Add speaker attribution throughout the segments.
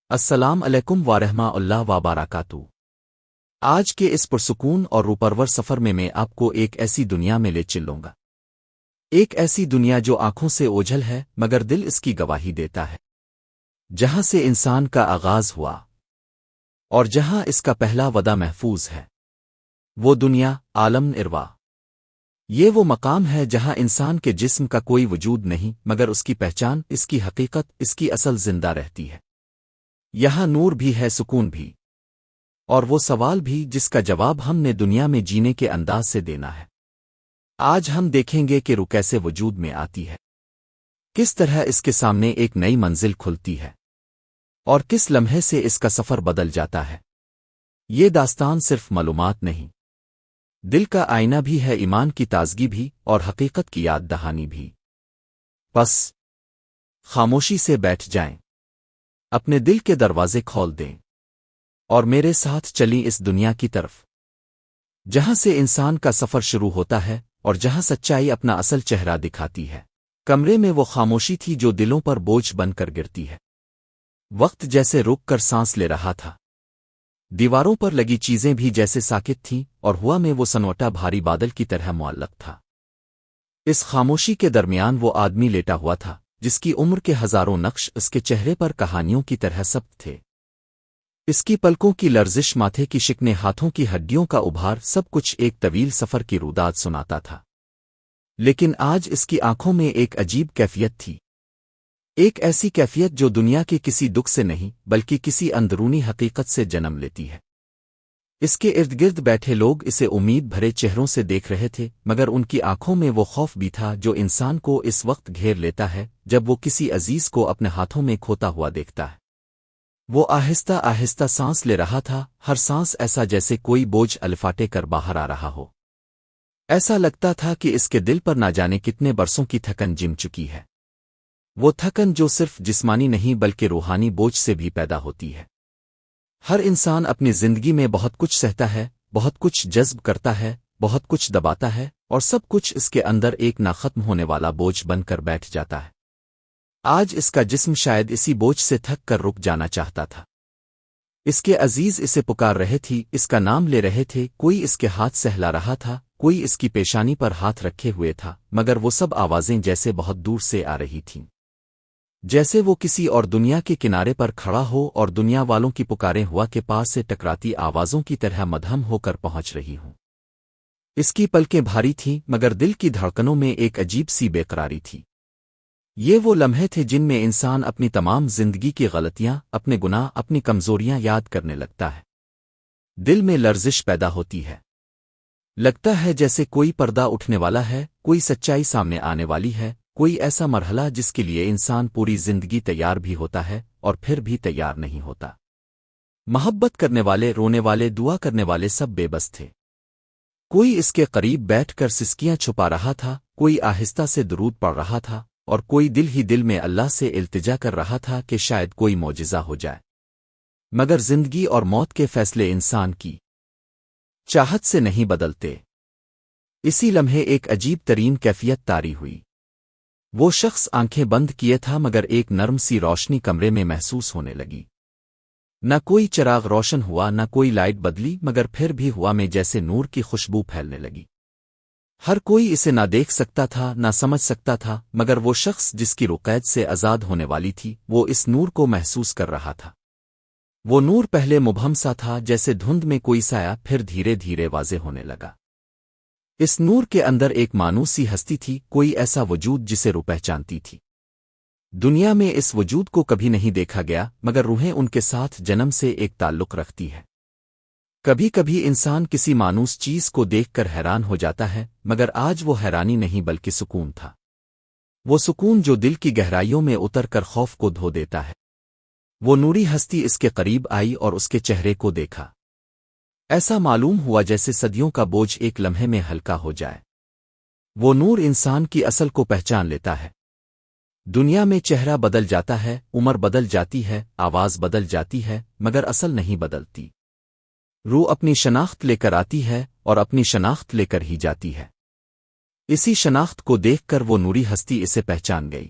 Speaker 1: السلام علیکم ورحمۃ اللہ وبرکاتہ۔ آج کے اس پرسکون اور روپرور سفر میں آپ کو ایک ایسی دنیا میں لے چلوں گا، ایک ایسی دنیا جو آنکھوں سے اوجھل ہے مگر دل اس کی گواہی دیتا ہے، جہاں سے انسان کا آغاز ہوا اور جہاں اس کا پہلا وعدہ محفوظ ہے۔ وہ دنیا عالم اروا، یہ وہ مقام ہے جہاں انسان کے جسم کا کوئی وجود نہیں مگر اس کی پہچان، اس کی حقیقت، اس کی اصل زندہ رہتی ہے۔ یہاں نور بھی ہے، سکون بھی، اور وہ سوال بھی جس کا جواب ہم نے دنیا میں جینے کے انداز سے دینا ہے۔ آج ہم دیکھیں گے کہ روح کیسے وجود میں آتی ہے، کس طرح اس کے سامنے ایک نئی منزل کھلتی ہے، اور کس لمحے سے اس کا سفر بدل جاتا ہے۔ یہ داستان صرف معلومات نہیں، دل کا آئینہ بھی ہے، ایمان کی تازگی بھی اور حقیقت کی یاد دہانی بھی۔ بس خاموشی سے بیٹھ جائیں، اپنے دل کے دروازے کھول دیں، اور میرے ساتھ چلیں اس دنیا کی طرف جہاں سے انسان کا سفر شروع ہوتا ہے اور جہاں سچائی اپنا اصل چہرہ دکھاتی ہے۔ کمرے میں وہ خاموشی تھی جو دلوں پر بوجھ بن کر گرتی ہے۔ وقت جیسے رک کر سانس لے رہا تھا، دیواروں پر لگی چیزیں بھی جیسے ساکت تھیں، اور ہوا میں وہ سنوٹا بھاری بادل کی طرح معلق تھا۔ اس خاموشی کے درمیان وہ آدمی لیٹا ہوا تھا جس کی عمر کے ہزاروں نقش اس کے چہرے پر کہانیوں کی طرح ثبت تھے۔ اس کی پلکوں کی لرزش، ماتھے کی شکنے، ہاتھوں کی ہڈیوں کا ابھار، سب کچھ ایک طویل سفر کی روداد سناتا تھا۔ لیکن آج اس کی آنکھوں میں ایک عجیب کیفیت تھی، ایک ایسی کیفیت جو دنیا کے کسی دکھ سے نہیں بلکہ کسی اندرونی حقیقت سے جنم لیتی ہے۔ اس کے ارد گرد بیٹھے لوگ اسے امید بھرے چہروں سے دیکھ رہے تھے، مگر ان کی آنکھوں میں وہ خوف بھی تھا جو انسان کو اس وقت گھیر لیتا ہے جب وہ کسی عزیز کو اپنے ہاتھوں میں کھوتا ہوا دیکھتا ہے۔ وہ آہستہ آہستہ سانس لے رہا تھا، ہر سانس ایسا جیسے کوئی بوجھ الفاٹے کر باہر آ رہا ہو۔ ایسا لگتا تھا کہ اس کے دل پر نہ جانے کتنے برسوں کی تھکن جم چکی ہے، وہ تھکن جو صرف جسمانی نہیں بلکہ روحانی بوجھ سے بھی پیدا ہوتی ہے۔ ہر انسان اپنی زندگی میں بہت کچھ سہتا ہے، بہت کچھ جذب کرتا ہے، بہت کچھ دباتا ہے، اور سب کچھ اس کے اندر ایک نہ ختم ہونے والا بوجھ بن کر بیٹھ جاتا ہے۔ آج اس کا جسم شاید اسی بوجھ سے تھک کر رک جانا چاہتا تھا۔ اس کے عزیز اسے پکار رہے تھی، اس کا نام لے رہے تھے، کوئی اس کے ہاتھ سہلا رہا تھا، کوئی اس کی پیشانی پر ہاتھ رکھے ہوئے تھا، مگر وہ سب آوازیں جیسے بہت دور سے آ رہی تھیں، جیسے وہ کسی اور دنیا کے کنارے پر کھڑا ہو اور دنیا والوں کی پکاریں ہوا کے پاس سے ٹکراتی آوازوں کی طرح مدھم ہو کر پہنچ رہی ہوں۔ اس کی پلکیں بھاری تھیں مگر دل کی دھڑکنوں میں ایک عجیب سی بے قراری تھی۔ یہ وہ لمحے تھے جن میں انسان اپنی تمام زندگی کی غلطیاں، اپنے گناہ، اپنی کمزوریاں یاد کرنے لگتا ہے۔ دل میں لرزش پیدا ہوتی ہے، لگتا ہے جیسے کوئی پردہ اٹھنے والا ہے، کوئی سچائی سامنے آنے والی ہے، کوئی ایسا مرحلہ جس کے لیے انسان پوری زندگی تیار بھی ہوتا ہے اور پھر بھی تیار نہیں ہوتا۔ محبت کرنے والے، رونے والے، دعا کرنے والے سب بے بس تھے۔ کوئی اس کے قریب بیٹھ کر سسکیاں چھپا رہا تھا، کوئی آہستہ سے درود پڑھ رہا تھا، اور کوئی دل ہی دل میں اللہ سے التجا کر رہا تھا کہ شاید کوئی معجزہ ہو جائے۔ مگر زندگی اور موت کے فیصلے انسان کی چاہت سے نہیں بدلتے۔ اسی لمحے ایک عجیب ترین کیفیت طاری ہوئی۔ وہ شخص آنکھیں بند کیے تھا مگر ایک نرم سی روشنی کمرے میں محسوس ہونے لگی۔ نہ کوئی چراغ روشن ہوا، نہ کوئی لائٹ بدلی، مگر پھر بھی ہوا میں جیسے نور کی خوشبو پھیلنے لگی۔ ہر کوئی اسے نہ دیکھ سکتا تھا، نہ سمجھ سکتا تھا، مگر وہ شخص جس کی روح قید سے آزاد ہونے والی تھی، وہ اس نور کو محسوس کر رہا تھا۔ وہ نور پہلے مبہم سا تھا جیسے دھند میں کوئی سایہ، پھر دھیرے دھیرے واضح ہونے لگا۔ اس نور کے اندر ایک مانوسی ہستی تھی، کوئی ایسا وجود جسے روح پہچانتی تھی۔ دنیا میں اس وجود کو کبھی نہیں دیکھا گیا، مگر روحیں ان کے ساتھ جنم سے ایک تعلق رکھتی ہے۔ کبھی کبھی انسان کسی مانوس چیز کو دیکھ کر حیران ہو جاتا ہے، مگر آج وہ حیرانی نہیں بلکہ سکون تھا۔ وہ سکون جو دل کی گہرائیوں میں اتر کر خوف کو دھو دیتا ہے۔ وہ نوری ہستی اس کے قریب آئی اور اس کے چہرے کو دیکھا۔ ایسا معلوم ہوا جیسے صدیوں کا بوجھ ایک لمحے میں ہلکا ہو جائے۔ وہ نور انسان کی اصل کو پہچان لیتا ہے۔ دنیا میں چہرہ بدل جاتا ہے، عمر بدل جاتی ہے، آواز بدل جاتی ہے، مگر اصل نہیں بدلتی۔ روح اپنی شناخت لے کر آتی ہے اور اپنی شناخت لے کر ہی جاتی ہے۔ اسی شناخت کو دیکھ کر وہ نوری ہستی اسے پہچان گئی۔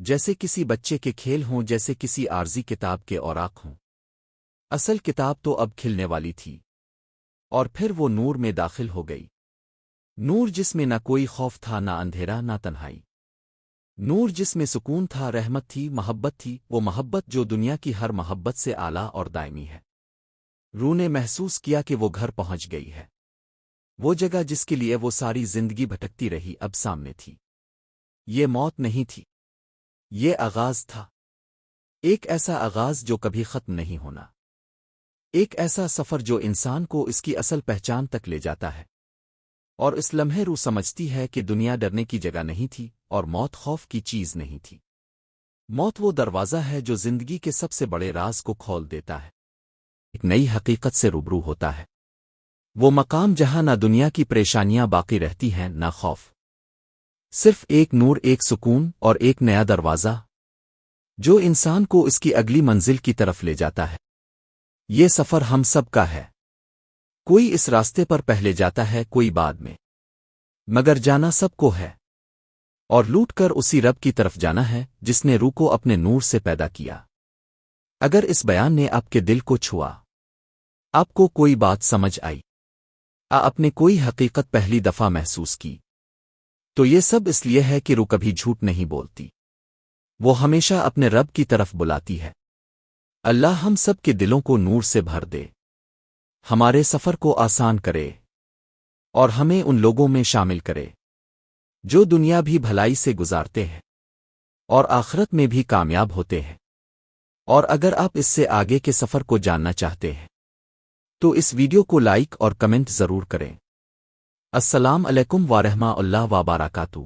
Speaker 1: جیسے کسی بچے کے کھیل ہوں، جیسے کسی عارضی کتاب کے اوراق ہوں۔ اصل کتاب تو اب کھلنے والی تھی، اور پھر وہ نور میں داخل ہو گئی۔ نور جس میں نہ کوئی خوف تھا، نہ اندھیرا، نہ تنہائی۔ نور جس میں سکون تھا، رحمت تھی، محبت تھی، وہ محبت جو دنیا کی ہر محبت سے اعلیٰ اور دائمی ہے۔ روح نے محسوس کیا کہ وہ گھر پہنچ گئی ہے۔ وہ جگہ جس کے لیے وہ ساری زندگی بھٹکتی رہی اب سامنے تھی۔ یہ موت نہیں تھی، یہ آغاز تھا۔ ایک ایسا آغاز جو کبھی ختم نہیں ہونا۔ ایک ایسا سفر جو انسان کو اس کی اصل پہچان تک لے جاتا ہے۔ اور اس لمحے روح سمجھتی ہے کہ دنیا ڈرنے کی جگہ نہیں تھی، اور موت خوف کی چیز نہیں تھی۔ موت وہ دروازہ ہے جو زندگی کے سب سے بڑے راز کو کھول دیتا ہے، ایک نئی حقیقت سے روبرو ہوتا ہے۔ وہ مقام جہاں نہ دنیا کی پریشانیاں باقی رہتی ہیں، نہ خوف، صرف ایک نور، ایک سکون اور ایک نیا دروازہ جو انسان کو اس کی اگلی منزل کی طرف لے جاتا ہے۔ یہ سفر ہم سب کا ہے۔ کوئی اس راستے پر پہلے جاتا ہے، کوئی بعد میں، مگر جانا سب کو ہے، اور لوٹ کر اسی رب کی طرف جانا ہے جس نے روح کو اپنے نور سے پیدا کیا۔ اگر اس بیان نے آپ کے دل کو چھوا، آپ کو کوئی بات سمجھ آئی، آپ نے کوئی حقیقت پہلی دفعہ محسوس کی، تو یہ سب اس لیے ہے کہ روح کبھی جھوٹ نہیں بولتی۔ وہ ہمیشہ اپنے رب کی طرف بلاتی ہے۔ اللہ ہم سب کے دلوں کو نور سے بھر دے، ہمارے سفر کو آسان کرے، اور ہمیں ان لوگوں میں شامل کرے جو دنیا بھی بھلائی سے گزارتے ہیں اور آخرت میں بھی کامیاب ہوتے ہیں۔ اور اگر آپ اس سے آگے کے سفر کو جاننا چاہتے ہیں تو اس ویڈیو کو لائک اور کمنٹ ضرور کریں۔ السلام علیکم ورحمۃ اللہ وبرکاتہ۔